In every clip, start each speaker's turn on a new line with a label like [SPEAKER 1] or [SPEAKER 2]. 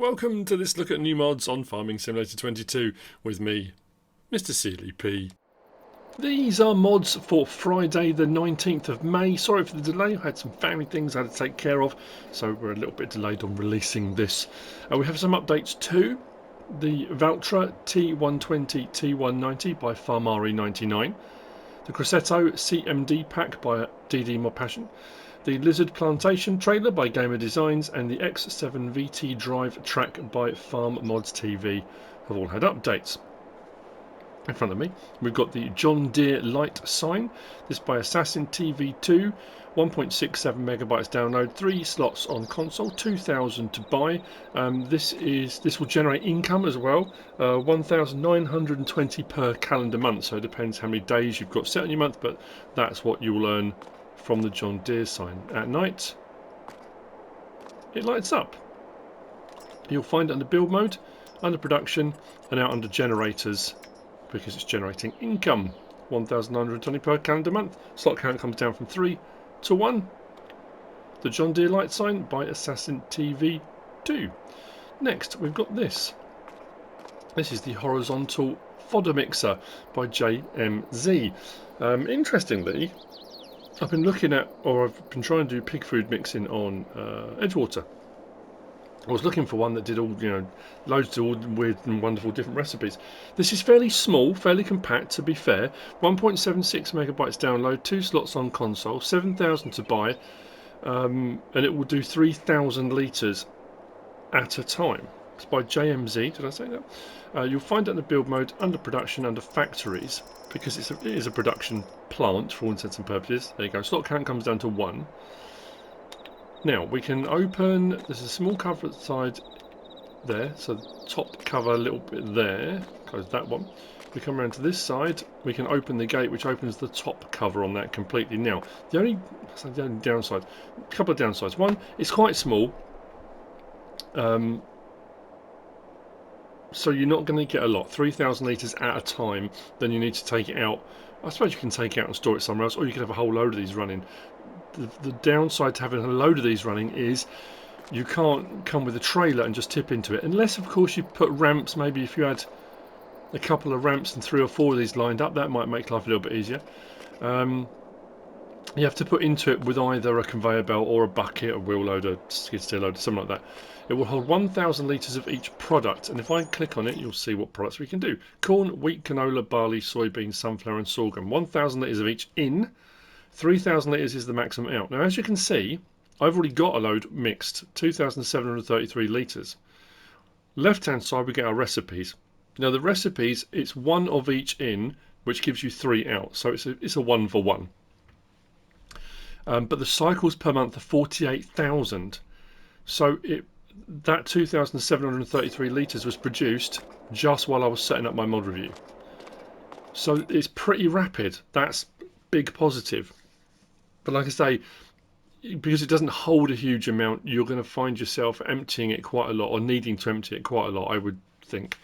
[SPEAKER 1] Welcome to this look at new mods on Farming Simulator 22 with me, MrSealyp. These are mods for Friday the 19th of May. Sorry for the delay, I had some family things I had to take care of, so we're a little bit delayed on releasing this. We have some updates too. The Valtra T120 T190 by Farmari99. The Cressetto CMD pack by DD Mod Passion. The Lizard Plantation trailer by Gamer Designs and the X7 VT Drive track by Farm Mods TV have all had updates. In front of me we've got the John Deere light sign, this by Assassin TV2, 1.67 megabytes download, 3 slots on console, 2,000 to buy. This will generate income as well, 1,920 per calendar month, so it depends how many days you've got set on your month, but that's what you'll earn from the John Deere sign. At night it lights up. You'll find it under build mode, under production, and out under generators because it's generating income. 1,920 per calendar month. Slot count comes down from 3 to 1. The John Deere light sign by Assassin TV2. Next we've got this. This is the horizontal fodder mixer by JMZ. Interestingly, I've been looking at, or I've been trying to do pig food mixing on Edgewater. I was looking for one that did all, loads of all weird and wonderful different recipes. This is fairly small, fairly compact to be fair. 1.76 megabytes download, 2 slots on console, 7,000 to buy, and it will do 3,000 litres at a time. It's by JMZ, did I say that? You'll find it in the build mode, under production, under factories, because it is a production plant for all intents and purposes. There you go, slot count comes down to 1. Now we can open, there's a small cover at the side there, so the top cover a little bit there, close that one. We come around to this side, we can open the gate which opens the top cover on that completely. Now the only downside, a couple of downsides. One, it's quite small, so you're not going to get a lot, 3,000 litres at a time. Then you need to take it out. I suppose you can take it out and store it somewhere else, or you can have a whole load of these running. The downside to having a load of these running is you can't come with a trailer and just tip into it, unless of course you put ramps. Maybe if you had a couple of ramps and 3 or 4 of these lined up, that might make life a little bit easier. You have to put into it with either a conveyor belt or a bucket, a wheel loader, skid steer loader, something like that. It will hold 1,000 litres of each product, and if I click on it you'll see what products we can do. Corn, wheat, canola, barley, soybean, sunflower and sorghum. 1,000 litres of each in, 3,000 litres is the maximum out. Now as you can see, I've already got a load mixed, 2,733 litres. Left hand side we get our recipes. Now the recipes, it's 1 of each in, which gives you 3 out, so it's a 1 for 1. But the cycles per month are 48,000, so that 2,733 litres was produced just while I was setting up my mod review. So it's pretty rapid. That's big positive. But like I say, because it doesn't hold a huge amount, you're going to find yourself emptying it quite a lot, or needing to empty it quite a lot, I would think.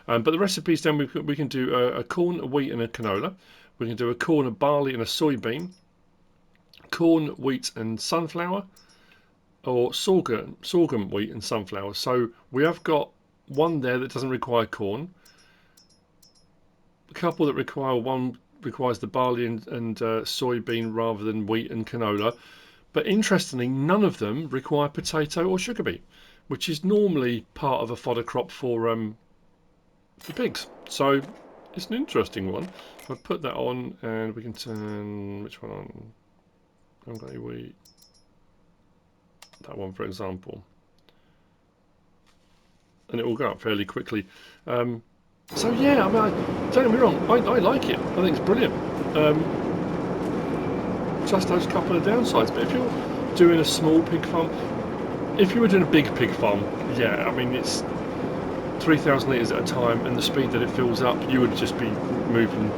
[SPEAKER 1] But the recipes then, we can do a corn, a wheat and a canola. We can do a corn, a barley and a soybean. Corn, wheat and sunflower, or sorghum, wheat and sunflower. So we have got one there that doesn't require corn, a couple that requires the barley and soybean rather than wheat and canola, but interestingly none of them require potato or sugar beet, which is normally part of a fodder crop for pigs. So it's an interesting one. I'll put that on and we can turn, which one on? I haven't got any wheat. That one for example, and it will go up fairly quickly. So yeah, I mean, don't get me wrong, I like it. I think it's brilliant. Just those couple of downsides. But if you're doing a small pig farm, if you were doing a big pig farm, yeah, I mean it's 3,000 litres at a time, and the speed that it fills up, you would just be moving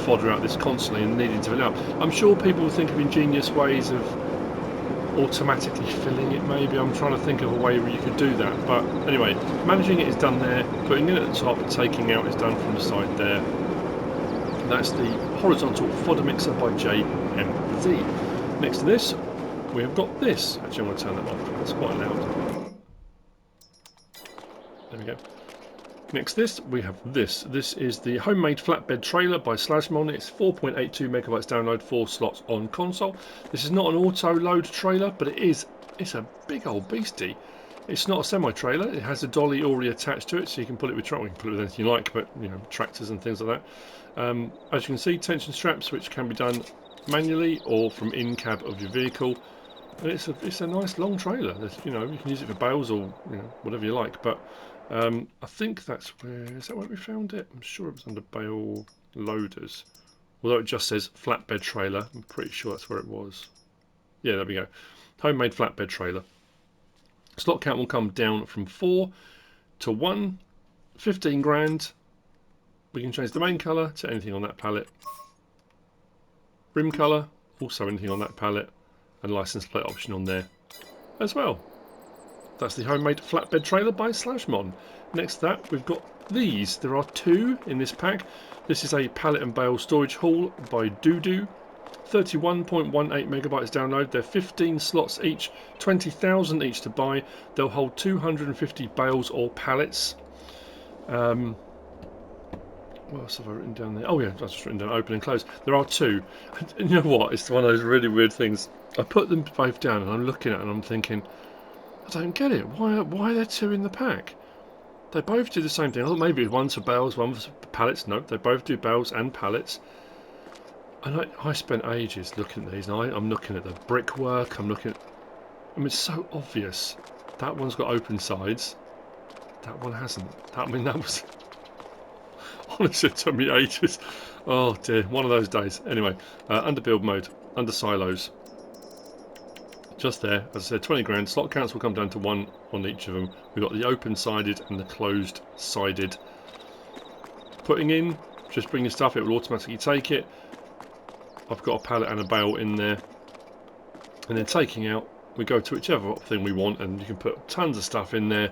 [SPEAKER 1] fodder out this constantly and needing to fill it up. I'm sure people will think of ingenious ways of automatically filling it. Maybe I'm trying to think of a way where you could do that, but anyway, managing it is done there, putting it at the top, taking out is done from the side there. That's the horizontal fodder mixer by JMZ. Next to this we have got this. Actually I'm going to turn that off, that's quite loud. There we go. Next to this, we have this. This is the homemade flatbed trailer by Slajmon. It's 4.82 megabytes download, 4 slots on console. This is not an auto load trailer, but it's a big old beastie. It's not a semi-trailer. It has a dolly already attached to it, so you can pull it with anything you like, but you know, tractors and things like that. As you can see, tension straps, which can be done manually or from in-cab of your vehicle. And it's a nice long trailer. You know, you can use it for bales or whatever you like. But I think that's where we found it? I'm sure it was under Bale loaders. Although it just says flatbed trailer, I'm pretty sure that's where it was. Yeah, there we go. Homemade flatbed trailer. Slot count will come down from 4 to 1. 15 grand. We can change the main colour to anything on that pallet. Rim colour, also anything on that pallet. And license plate option on there as well. That's the homemade flatbed trailer by Slajmon. Next to that, we've got these. There are 2 in this pack. This is a pallet and bale storage haul by Doodoo. 31.18 megabytes download. They're 15 slots each, 20,000 each to buy. They'll hold 250 bales or pallets. What else have I written down there? Oh yeah, I've just written down open and close. There are 2. And you know what? It's one of those really weird things. I put them both down and I'm looking at it and I'm thinking, I don't get it. Why are there 2 in the pack? They both do the same thing. I thought maybe one's for bales, one's for pallets. No, they both do bales and pallets. And I spent ages looking at these. And I'm looking at the brickwork. I mean, it's so obvious. That one's got open sides. That one hasn't. That was... Honestly, it took me ages. Oh dear, one of those days. Anyway, under build mode, under silos. Just there, as I said, 20 grand. Slot counts will come down to 1 on each of them. We've got the open-sided and the closed-sided. Putting in, just bring your stuff, it will automatically take it. I've got a pallet and a bale in there. And then taking out, we go to whichever thing we want, and you can put tons of stuff in there.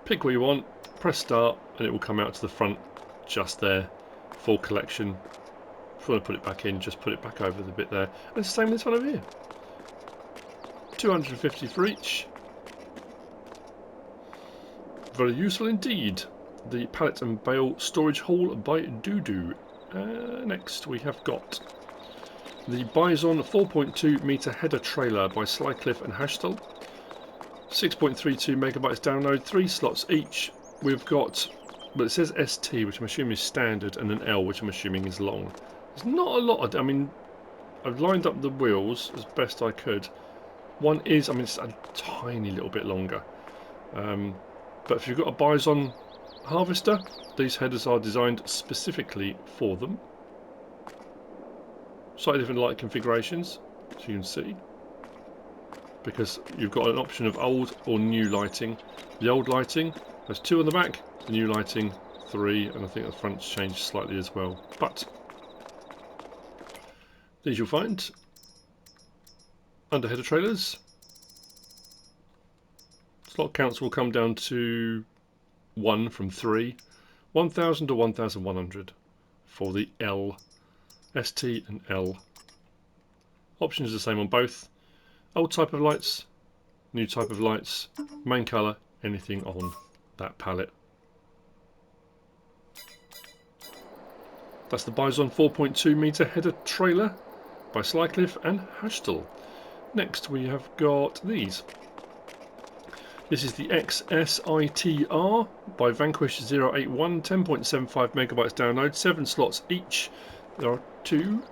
[SPEAKER 1] Pick what you want, press start, and it will come out to the front just there. Full collection. If you want to put it back in, just put it back over the bit there. And it's the same with this one over here. 250 for each. Very useful indeed. The pallet and bale storage haul by Doodoo. Next we have got the Bizon 4.2 meter header trailer by Slyclif and Hajstel. 6.32 megabytes download, 3 slots each. We've got, well, it says ST, which I'm assuming is standard, and an L, which I'm assuming is long. There's not a lot. I mean, I've lined up the wheels as best I could. One is, I mean, it's a tiny little bit longer. But if you've got a Bizon harvester, these headers are designed specifically for them. Slightly different light configurations, as you can see. Because you've got an option of old or new lighting. The old lighting has 2 on the back, the new lighting 3, and I think the front's changed slightly as well. But these you'll find under header trailers. Slot counts will come down to 1 from 3, 1000 to 1100 for the L, ST and L. Options are the same on both. Old type of lights, new type of lights, main colour, anything on that pallet. That's the Bizon 4.2 meter header trailer by Slyclif and Hajstel. Next we have got these. This is the XS-ITR by Vanquish081, 10.75 megabytes download, 7 slots each. There are 2,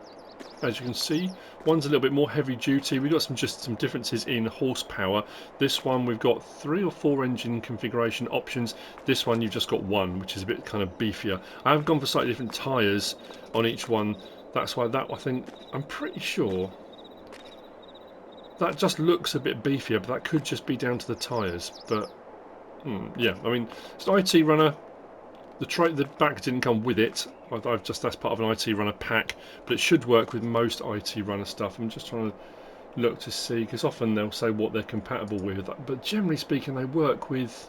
[SPEAKER 1] as you can see. One's a little bit more heavy duty. We've got just some differences in horsepower. This one we've got 3 or 4 engine configuration options. This one you've just got 1, which is a bit kind of beefier. I have gone for slightly different tyres on each one. That's why that, I think, I'm pretty sure that just looks a bit beefier, but that could just be down to the tyres. But yeah, I mean, it's an IT runner. The back didn't come with it. That's part of an IT runner pack, but it should work with most IT runner stuff. I'm just trying to look to see, because often they'll say what they're compatible with, but generally speaking, they work with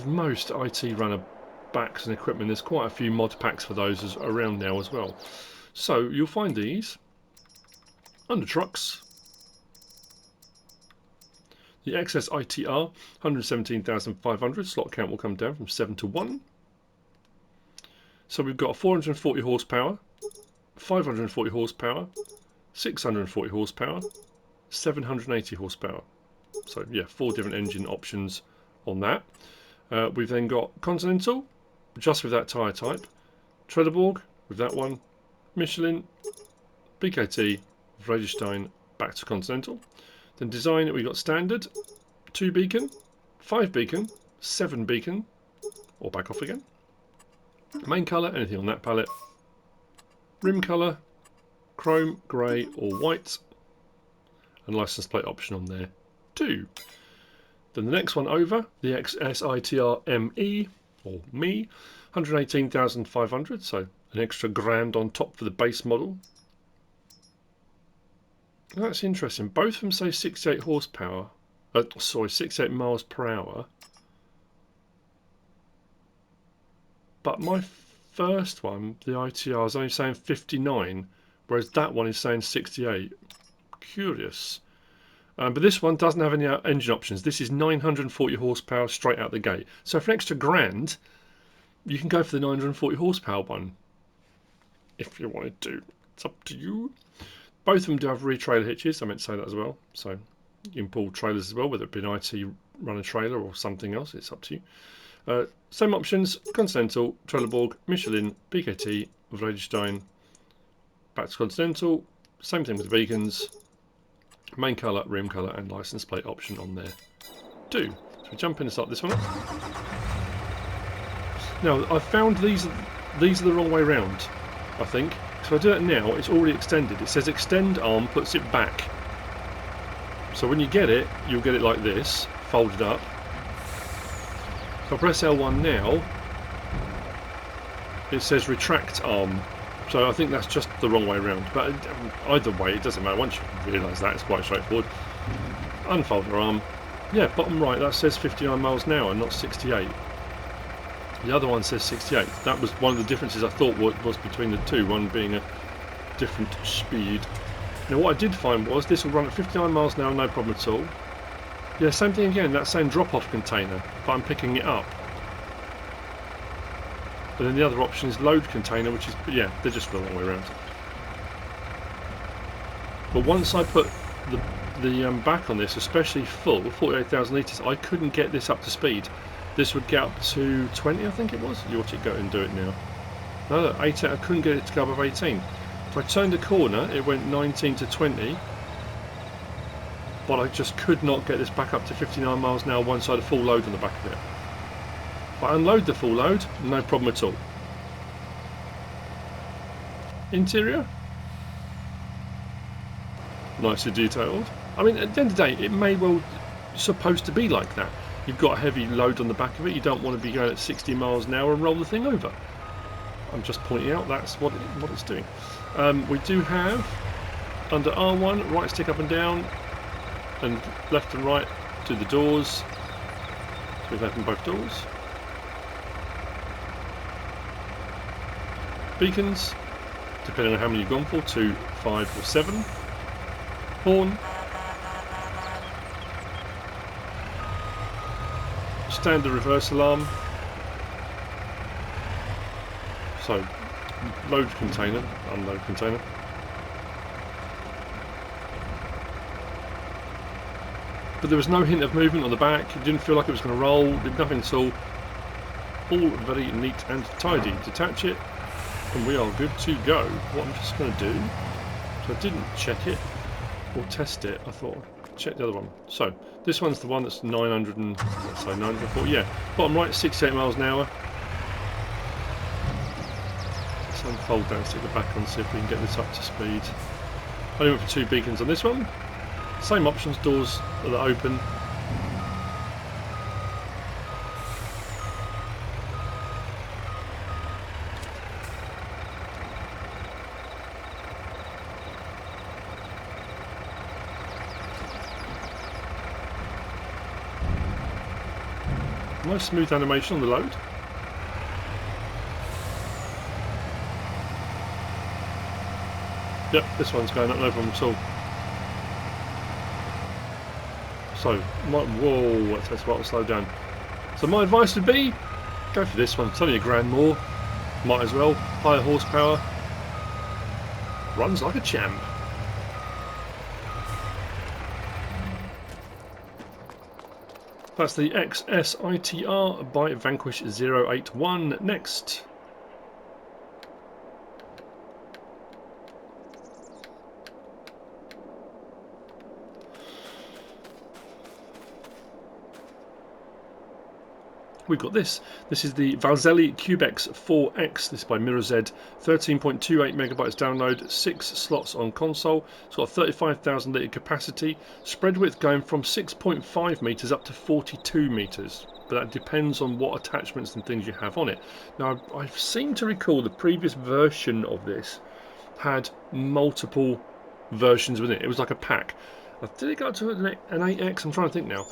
[SPEAKER 1] most IT runner backs and equipment. There's quite a few mod packs for those around now as well. So you'll find these under trucks. The XS-ITR 117,500 slot count will come down from 7 to 1. So we've got 440 horsepower, 540 horsepower, 640 horsepower, 780 horsepower. So yeah, 4 different engine options on that. We've then got Continental, just with that tyre type, Trelleborg with that one, Michelin, BKT, Vredestein, back to Continental. Then design, we've got standard, 2 beacon, 5 beacon, 7 beacon, or back off again. Main colour, anything on that palette. Rim colour, chrome, grey or white. And license plate option on there too. Then the next one over, the XS-ITR ME, or ME, 118,500, so an extra grand on top for the base model. That's interesting. Both of them say 68 horsepower. 68 miles per hour. But my first one, the ITR, is only saying 59, whereas that one is saying 68. Curious. But this one doesn't have any engine options. This is 940 horsepower straight out the gate. So for an extra grand, you can go for the 940 horsepower one. If you wanted to. It's up to you. Both of them do have rear trailer hitches. I meant to say that as well. So you can pull trailers as well, whether it be an IT runner trailer or something else. It's up to you. Same options: Continental, Trelleborg, Michelin, BKT, Vredestein, back to Continental. Same thing with the beacons. Main colour, rim colour, and license plate option on there too. So we jump in and start this one up. Now I found these are the wrong way round. I think. So I do that now, it's already extended. It says extend arm puts it back. So when you get it, you'll get it like this, folded up. If I press L1 now, it says retract arm. So I think that's just the wrong way around. But either way, it doesn't matter. Once you realise that, it's quite straightforward. Unfold your arm. Yeah, bottom right, that says 59 miles an hour, not 68. The other one says 68. That was one of the differences I thought was between the two, one being a different speed. Now what I did find was this will run at 59 miles an hour, no problem at all. Yeah, same thing again, that same drop-off container, but I'm picking it up. And then the other option is load container, which is, yeah, they're just the wrong way around. But once I put the back on this, especially full, 48,000 litres, I couldn't get this up to speed. This would get up to 20, I think it was. You watch it go and do it now. No, look, 18, I couldn't get it to go above 18. If I turned a corner, it went 19 to 20. But I just could not get this back up to 59 miles an hour once I had a full load on the back of it. If I unload the full load, no problem at all. Interior? Nicely detailed. I mean, at the end of the day, it may well supposed to be like that. You've got a heavy load on the back of it, you don't want to be going at 60 miles an hour and roll the thing over. I'm just pointing out that's what it's doing. We do have, under R1, right stick up and down, and left and right to the doors. So we've opened both doors. Beacons, depending on how many you've gone for, 2, 5 or 7. Horn. Standard reverse alarm. So, load container, unload container. But there was no hint of movement on the back. It didn't feel like it was going to roll. Did nothing at all. All very neat and tidy. Detach it, and we are good to go. What I'm just going to do, so I didn't check it or test it. I thought I'd check the other one. So this one's the one that's 900 and let's say 940. Yeah, bottom right, 68 miles an hour. Let's unfold down, stick the back on, see if we can get this up to speed. I only went for 2 beacons on this one. Same options, doors that are open. Nice smooth animation on the load. Yep, this one's going up, no problem at all. So, whoa, that's right, I'll slow down. So my advice would be, go for this one. It's only £1,000 more. Might as well. Higher horsepower. Runs like a champ. That's the XS-ITR by Vanquish 081. Next. We've got this. This is the Valzelli Cubex 4X. This is by Mirozed. 13.28 megabytes download, 6 slots on console. It's got a 35,000 litre capacity. Spread width going from 6.5 metres up to 42 metres. But that depends on what attachments and things you have on it. Now, I seem to recall the previous version of this had multiple versions within it. It was like a pack. Did it go up to an 8X? I'm trying to think now.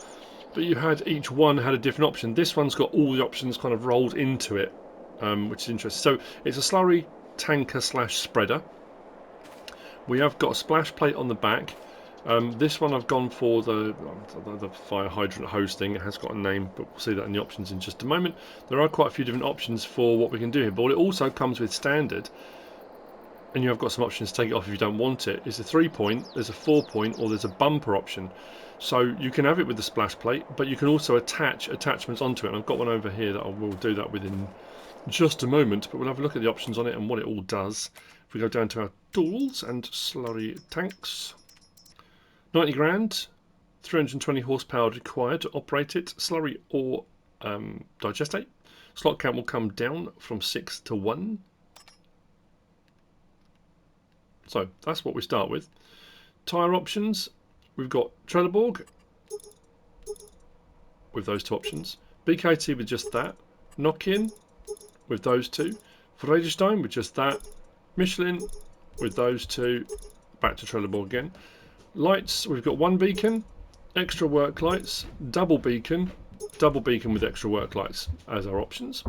[SPEAKER 1] But you had, each one had a different option. This one's got all the options kind of rolled into it, which is interesting. So it's a slurry tanker slash spreader. We have got a splash plate on the back. This one I've gone for the fire hydrant hose thing. It has got a name, but we'll see that in the options in just a moment. There are quite a few different options for what we can do here, but it also comes with standard. And you have got some options to take it off if you don't want it. It's a 3-point, there's a 4-point, or there's a bumper option. So you can have it with the splash plate, but you can also attach attachments onto it. And I've got one over here that I will do that within just a moment. But we'll have a look at the options on it and what it all does. If we go down to our tools and slurry tanks, 90 grand, 320 horsepower required to operate it. Slurry or digestate. Slot count will come down from 6 to 1. So that's what we start with. Tyre options. We've got Trelleborg with those two options. BKT with just that. Nokian with those two. Vredestein with just that. Michelin with those two. Back to Trelleborg again. Lights, we've got one beacon, extra work lights, double beacon with extra work lights as our options.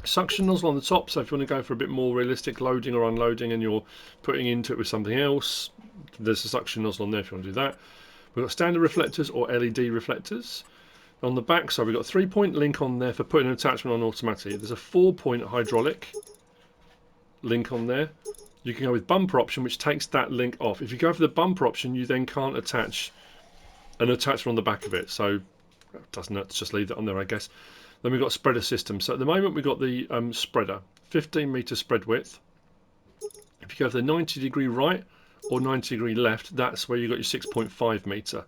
[SPEAKER 1] Suction nozzle on the top, so if you want to go for a bit more realistic loading or unloading and you're putting into it with something else, there's a suction nozzle on there if you want to do that. We've got standard reflectors or LED reflectors. On the back side we've got a 3-point link on there for putting an attachment on automatically. There's a 4-point hydraulic link on there. You can go with bumper option, which takes that link off. If you go for the bumper option, you then can't attach an attachment on the back of it, so it doesn't hurt to just leave that on there, I guess. Then we've got spreader system. So at the moment we've got the spreader, 15 metre spread width. If you go for the 90-degree right or 90-degree left, that's where you've got your 6.5 metre.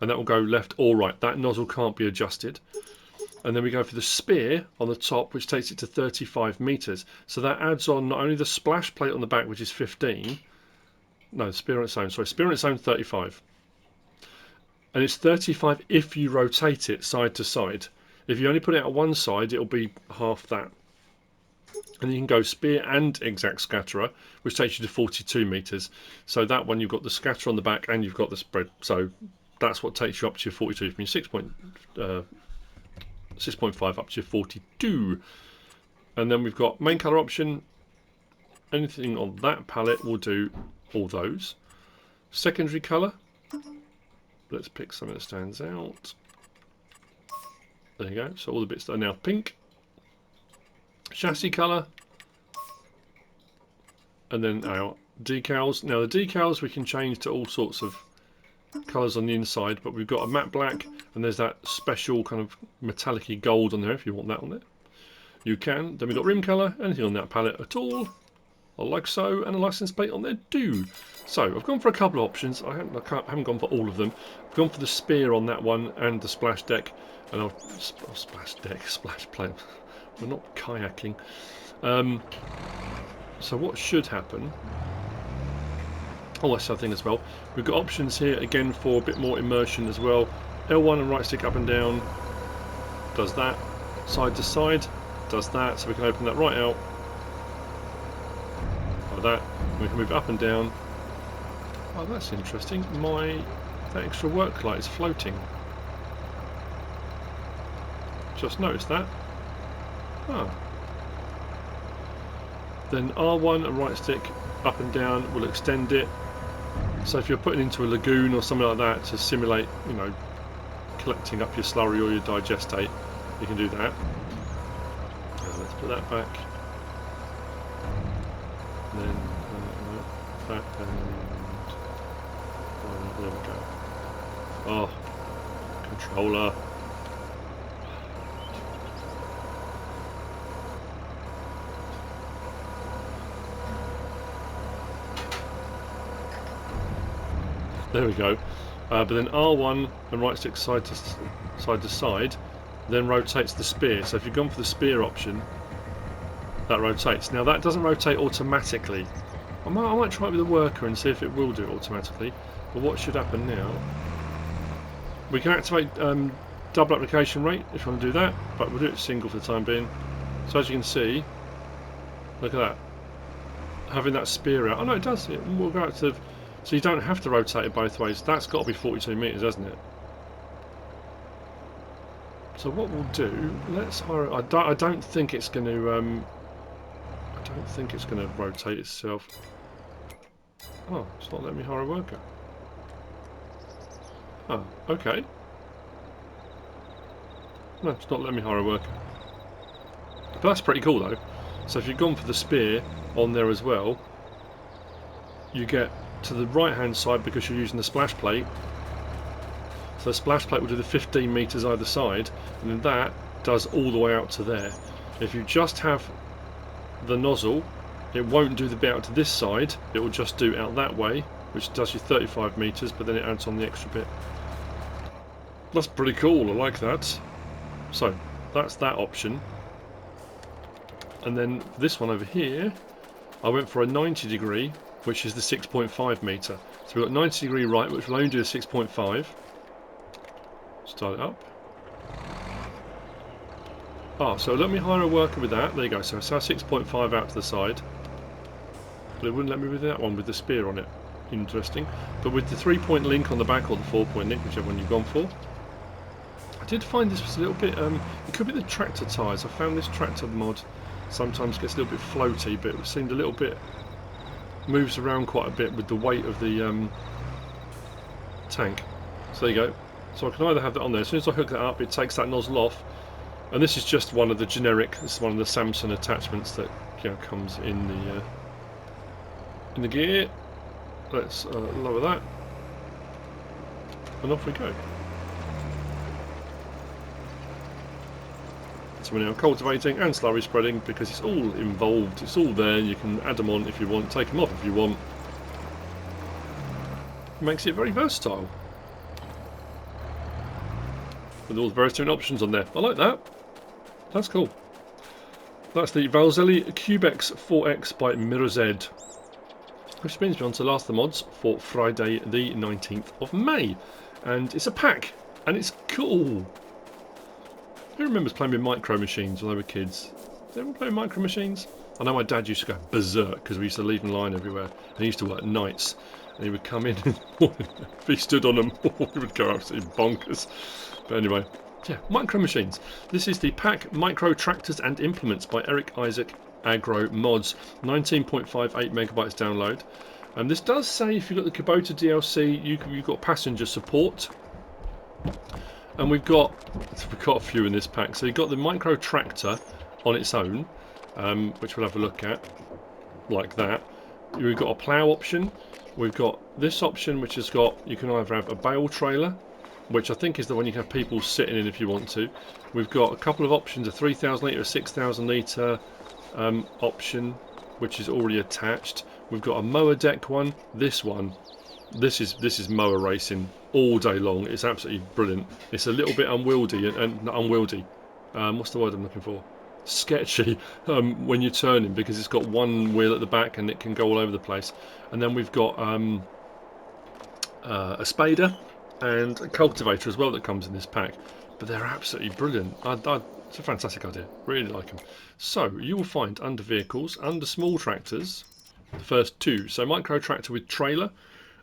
[SPEAKER 1] And that will go left or right. That nozzle can't be adjusted. And then we go for the spear on the top, which takes it to 35 metres. So that adds on not only the splash plate on the back, which is 15. No, the spear on its own. Sorry, spear on its own 35. And it's 35 if you rotate it side to side. If you only put it out one side, it'll be half that. And you can go spear and exact scatterer, which takes you to 42 metres. So that one, you've got the scatter on the back and you've got the spread. So that's what takes you up to your 42 from your 6.5 up to your 42. And then we've got main colour option. Anything on that palette will do all those. Secondary colour. Let's pick something that stands out. There you go. So all the bits that are now pink. Chassis colour. And then our decals. Now the decals we can change to all sorts of colours on the inside, but we've got a matte black and there's that special kind of metallic-y gold on there if you want that on there. You can. Then we've got rim colour, anything on that palette at all. Like so, and a license plate on there too. So I've gone for a couple of options. I haven't gone for all of them. I've gone for the spear on that one and the splash deck. And I'll splash deck, splash plate. We're not kayaking. So what should happen? Oh, that's the other thing as well. We've got options here again for a bit more immersion as well. L1 and right stick up and down does that. Side to side does that. So we can open that right out. Like that. We can move up and down. Oh, that's interesting. That extra work light is floating. Just noticed that. Oh. Then R1 and right stick up and down will extend it. So if you're putting into a lagoon or something like that to simulate, you know, collecting up your slurry or your digestate, you can do that. Let's put that back. And then that and there we go. Oh, controller. There we go. But then R1 and right stick side to side, then rotates the spear. So if you've gone for the spear option, that rotates. Now that doesn't rotate automatically. I might try it with a worker and see if it will do it automatically. But what should happen now? We can activate double application rate if you want to do that, but we'll do it single for the time being. So as you can see, look at that. Having that spear out. Oh no, it does. It will go out to. So you don't have to rotate it both ways. That's got to be 42 meters, hasn't it? So what we'll do? Let's hire. I don't think it's going to. I don't think it's going to rotate itself. Oh, it's not letting me hire a worker. Oh, okay. No, it's not letting me hire a worker. But that's pretty cool though. So if you've gone for the spear on there as well, you get to the right hand side because you're using the splash plate. So the splash plate will do the 15 meters either side, and then that does all the way out to there. If you just have the nozzle, it won't do the bit out to this side, it will just do out that way, which does you 35 meters, but then it adds on the extra bit. That's pretty cool, I like that. So that's that option. And then this one over here, I went for a 90 degree, which is the 6.5 meter. So we've got 90 degree right, which will only do the 6.5. Start it up. Ah, so let me hire a worker with that. There you go. So it's our 6.5 out to the side. But it wouldn't let me with that one with the spear on it. Interesting. But with the 3-point link on the back or the 4-point link, whichever one you've gone for. I did find this was a little bit. It could be the tractor tyres. I found this tractor mod sometimes gets a little bit floaty, but it seemed a little bit. Moves around quite a bit with the weight of the tank. So there you go. So I can either have that on there. As soon as I hook that up, it takes that nozzle off. And this is just one of the generic. This is one of the Samsung attachments that comes in the gear. Let's lower that, and off we go. So we're now cultivating and slurry spreading because it's all involved. It's all there. You can add them on if you want, take them off if you want. It makes it very versatile. With all the various different options on there. I like that. That's cool. That's the Valzelli Cubex 4X by Mirozed. Which brings me on to the last of the mods for Friday the 19th of May. And it's a pack. And it's cool. Who remembers playing with micro machines when they were kids? Did anyone play with micro machines? I know my dad used to go berserk because we used to leave them lying everywhere. And he used to work nights. And he would come in and if he stood on them, he would go absolutely bonkers. But anyway, yeah, micro machines. This is the pack Micro Tractors and Implements by Erik, Isac, Agro mods. 19.58 megabytes download. And this does say if you've got the Kubota DLC, you've got passenger support. And we've got a few in this pack. So you've got the Micro Tractor on its own, which we'll have a look at, like that. We've got a plough option. We've got this option, which has got, you can either have a bale trailer, which I think is the one you can have people sitting in if you want to. We've got a couple of options, a 3,000 litre, a 6,000 litre option, which is already attached. We've got a mower deck one. This is mower racing all day long. It's absolutely brilliant. It's a little bit unwieldy and not unwieldy. What's the word I'm looking for? Sketchy when you're turning because it's got one wheel at the back and it can go all over the place. And then we've got a spader and a cultivator as well that comes in this pack. But they're absolutely brilliant. It's a fantastic idea. Really like them. So you will find under vehicles, under small tractors, the first two. So micro tractor with trailer.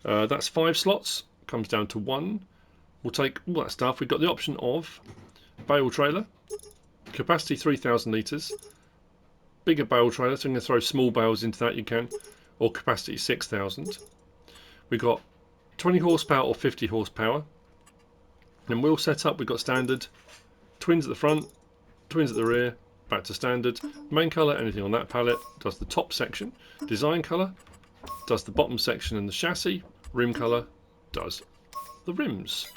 [SPEAKER 1] That's 5 slots. Comes down to 1. We'll take all that stuff. We've got the option of bale trailer. Capacity 3,000 litres. Bigger bale trailer, so you can throw small bales into that, you can. Or capacity 6,000. We've got 20 horsepower or 50 horsepower. Then wheel setup, we've got standard, twins at the front, twins at the rear, back to standard. Main colour, anything on that pallet, does the top section. Design colour, does the bottom section and the chassis. Rim colour, does the rims.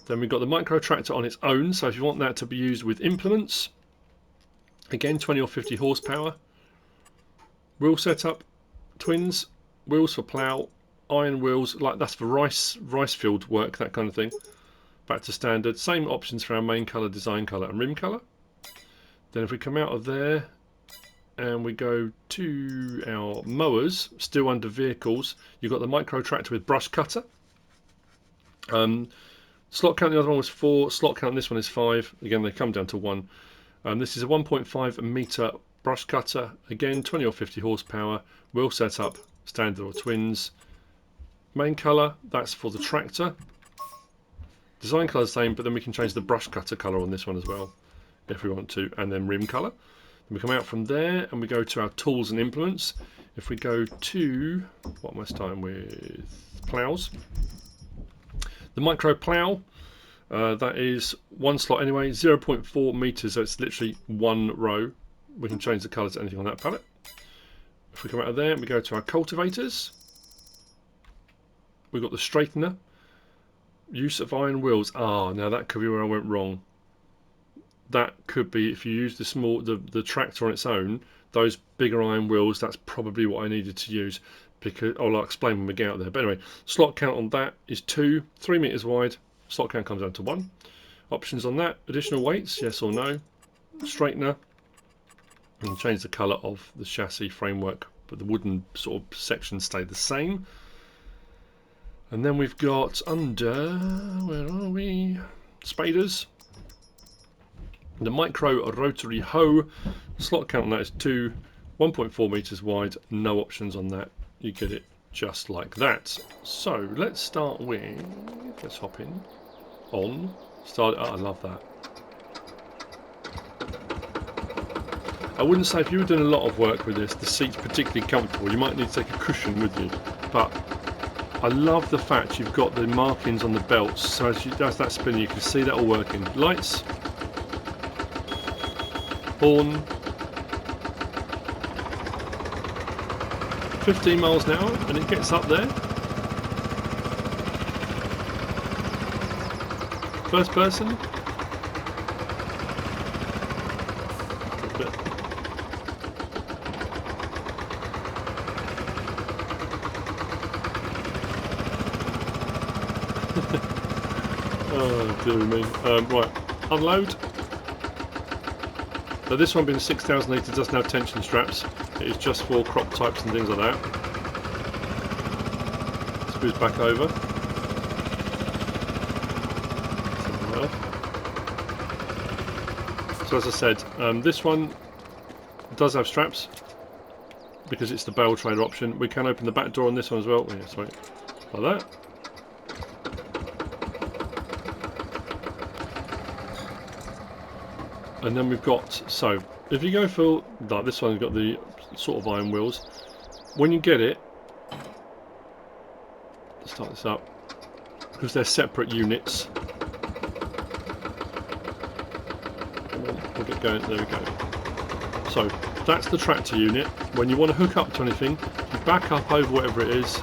[SPEAKER 1] Then we've got the micro tractor on its own, so if you want that to be used with implements, again 20 or 50 horsepower. Wheel setup, twins, wheels for plough, iron wheels, like that's for rice field work, that kind of thing. Back to standard. Same options for our main colour, design colour and rim colour. Then if we come out of there and we go to our mowers, still under vehicles, you've got the micro tractor with brush cutter. Slot count, the other one was 4, slot count this one is 5. Again, they come down to 1. This is a 1.5 metre brush cutter. Again, 20 or 50 horsepower. Wheel setup, standard or twins. Main colour, that's for the tractor. Design colour is the same, but then we can change the brush cutter colour on this one as well, if we want to. And then rim colour. Then we come out from there and we go to our tools and implements. If we go to, what am I starting with? Ploughs. The micro plough, that is 1 slot anyway, 0.4 metres, so it's literally 1 row. We can change the colours to anything on that pallet. If we come out of there and we go to our cultivators, we've got the straightener. Use of iron wheels. Now that could be where I went wrong. That could be if you use the tractor on its own, those bigger iron wheels, that's probably what I needed to use. Because I'll explain when we get out there. But anyway, slot count on that is 2, 3 metres wide. Slot count comes down to 1. Options on that: additional weights, yes or no. Straightener, and change the colour of the chassis framework, but the wooden sort of sections stay the same. And then we've got under, where are we? Spaders. The micro rotary hoe. Slot count on that is 2, 1.4 metres wide. No options on that. You get it just like that. So let's start with, let's hop in, on, start, I love that. I wouldn't say if you were doing a lot of work with this, the seat's particularly comfortable. You might need to take a cushion with you. But I love the fact you've got the markings on the belts. So as that spin, you can see that all working. Lights, horn, 15 miles an hour, and it gets up there. First person. Oh dear me. Right, unload. So this one being 6,000 litre doesn't have tension straps. It is just for crop types and things like that. Screws back over. So as I said, this one does have straps because it's the Bale trailer option. We can open the back door on this one as well. Yeah, sorry, like that. And then we've got, so if you go for like this one's got the sort of iron wheels. When you get it, let's start this up because they're separate units. We'll get going. There we go. So that's the tractor unit. When you want to hook up to anything, you back up over whatever it is.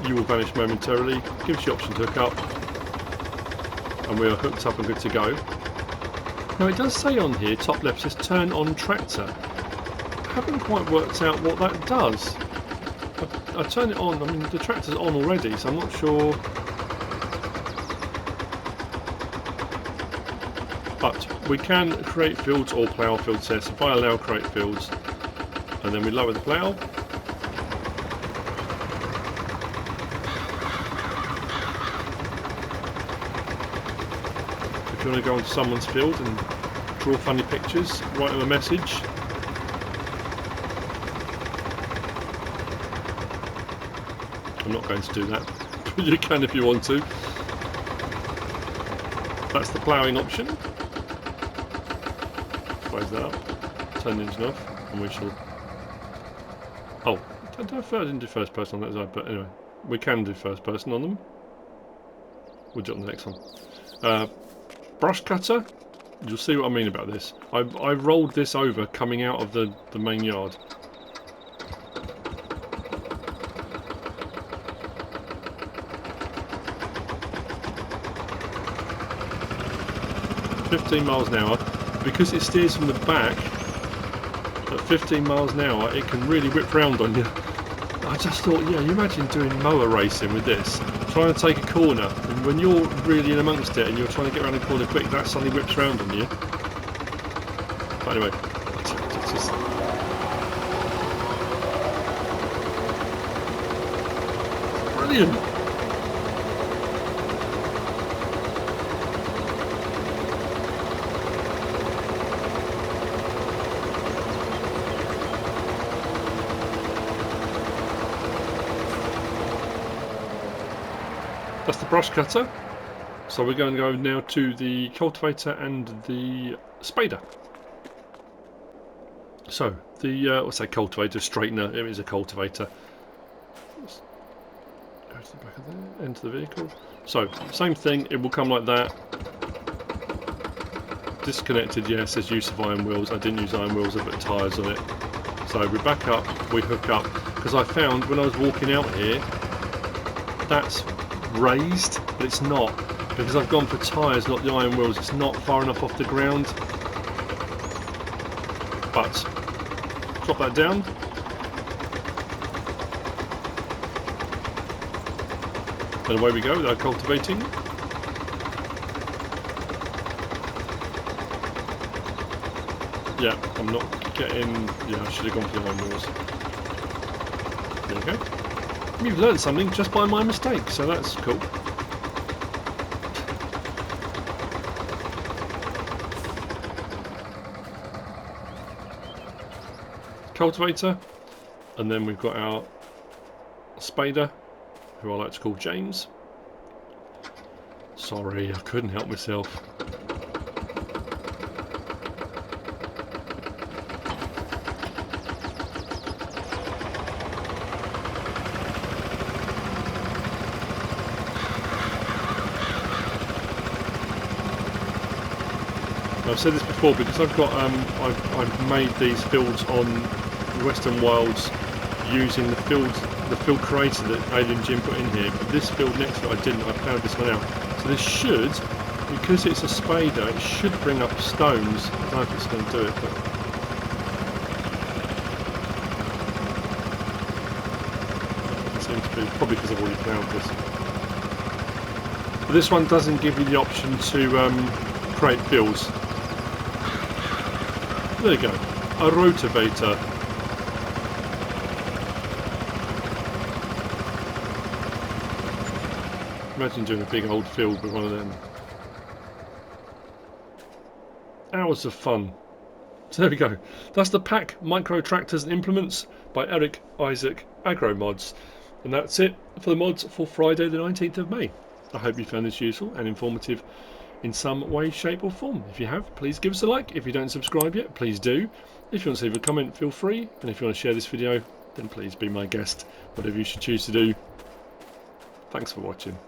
[SPEAKER 1] You will vanish momentarily. Gives you the option to hook up, and we are hooked up and good to go. Now it does say on here, top left, says turn on tractor. I haven't quite worked out what that does. I turn it on, I mean the tractor's on already, so I'm not sure. But we can create fields or plough fields here, so if I allow create fields, and then we lower the plough. If you want to go onto someone's field and draw funny pictures, write them a message. I'm not going to do that, but you can if you want to. That's the ploughing option. Close that up, turn the engine off, and we shall... Oh, I didn't do first person on that side, but anyway, we can do first person on them. We'll do it on the next one. Brush cutter. You'll see what I mean about this. I rolled this over coming out of the main yard. $15 miles an hour. Because it steers from the back at 15 miles an hour, it can really whip round on you. I just thought, yeah, you imagine doing mower racing with this, trying to take a corner, and when you're really in amongst it and you're trying to get around the corner quick, that suddenly whips round on you. But anyway, it's just... brilliant! That's the brush cutter. So we're going to go now to the cultivator and the spader. So the what's that, cultivator, straightener, it is a cultivator. Let's go to the back of there, into the vehicle. So same thing, it will come like that. Disconnected, yeah, it says use of iron wheels. I didn't use iron wheels, I put tyres on it. So we back up, we hook up, because I found when I was walking out here, that's raised, but it's not, because I've gone for tyres, not the iron wheels. It's not far enough off the ground. But drop that down, and away we go. They're cultivating. Yeah, I'm not getting... yeah, I should have gone for the iron wheels. There we go. You've learned something just by my mistake, so that's cool. Cultivator, and then we've got our spader, who I like to call James. Sorry, I couldn't help myself. I've said this before, because I've got I've made these fields on Western Wilds using the field creator that Alien Jim put in here. But this field next to it I didn't. I found this one out. So this should, because it's a spader, it should bring up stones. I don't know if it's going to do it, but it seems to be, probably because I've already found this. But this one doesn't give you the option to create fields. There you go, a rotavator. Imagine doing a big old field with one of them. Hours of fun. So there we go. That's the pack micro tractors and implements by Erik, Isac, Agro mods. And that's it for the mods for Friday the 19th of May. I hope you found this useful and informative in some way, shape or form. If you have, please give us a like. If you don't subscribe yet, please do. If you want to leave a comment, feel free. And if you want to share this video, then please be my guest. Whatever you should choose to do. Thanks for watching.